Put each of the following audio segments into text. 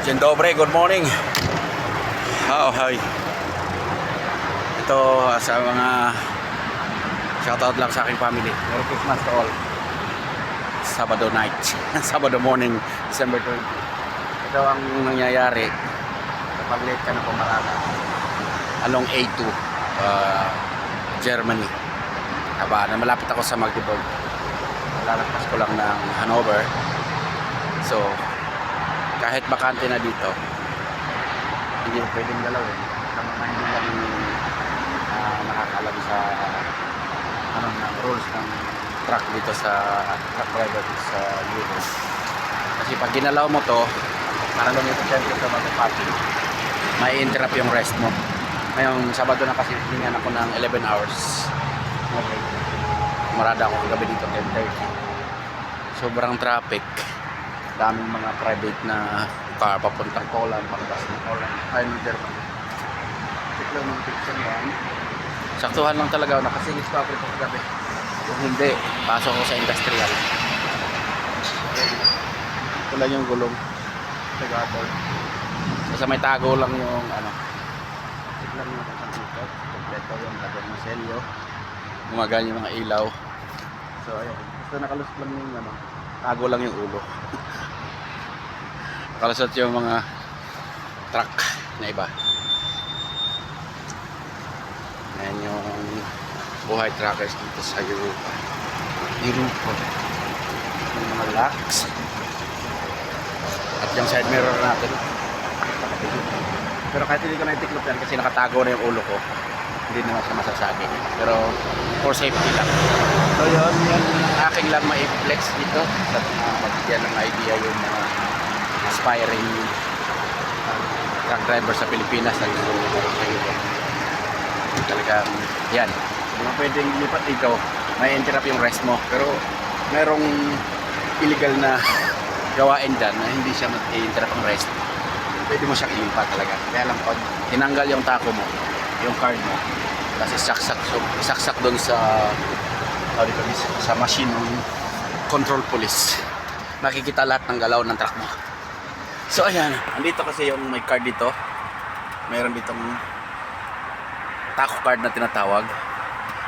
Dzień dobry, good morning. Oh, hi. Ito sa mga shoutout lang sa aking family. Merry Christmas to all. Sabado night, Sabado morning, December 20. Ito ang nangyayari kapag late ka na pumarada along A2, Germany. Aba, na malapit ako sa Magdeburg. Lalagpas ko lang ng Hanover. So, kahit bakante na dito, hindi pwedeng galawin. Mga hindi lang nakakalam sa ng rules ng truck dito sa truck driver dito sa Euro. Kasi pag ginalaw mo to, para lang ito siyempre sa mag-parking, may interrupt yung rest mo. Ngayong Sabado na kasi hiningan ako ng 11 hours. Okay. Marada ako kagabi dito 10:30. Sobrang traffic. Daming mga private na car papuntang Poland, palabas ng Poland, ay ng Germany. Check lang ng picture yan. Saktuhan lang talaga, nakasingis pa ako ito kagabi. Kung hindi, pasok ko sa industrial. Ito lang yung gulong. Tagator. Basta may tago lang yung ano. Check lang yung katang dito. Kompleto yung tago ng selyo. Gumagana yung mga ilaw. So ayun. Basta nakalus lang yung ano. Tago lang yung ulo. Kalasot yung mga truck na iba. Ayan yung buhay truckers dito sa Europa. Yung mga locks. At yung side mirror natin. Pero kahit hindi ko na itiklop yan kasi nakatago na yung ulo ko, hindi naman siya masasagi. Pero for safety lang. So yun aking lang ma-flex dito. At magbigyan ng idea yung mga aspiring truck driver sa Pilipinas na gusto nyo sa Europe. Talagang yan, kung pwedeng lipat dito, may interrupt yung rest mo, pero merong illegal na gawain dyan na hindi siya mag-interrupt ang rest, pwede mo siyang ilipat talaga. Kaya lang pag tinanggal yung tako mo, yung card mo, kasi saksak doon sa machine control police, makikita lahat ng galaw ng truck mo. So ayan, andito kasi yung may card dito. Mayroon ditong taco card na tinatawag.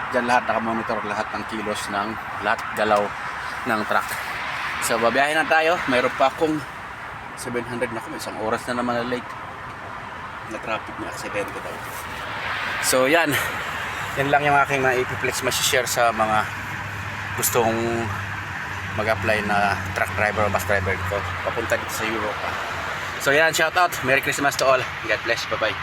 Diyan lahat nakamonitor, lahat ng kilos ng lahat galaw ng truck. So babiyahin na tayo. Mayroon pa akong 700 na kung isang oras na naman na late. Na traffic na aksidente daw. So yan. Yan lang yung aking na-ipiplex ma-share sa mga gustong mag-apply na truck driver o bus driver ko papunta dito sa Europa. So yan, shout out, Merry Christmas to all, God bless, bye bye.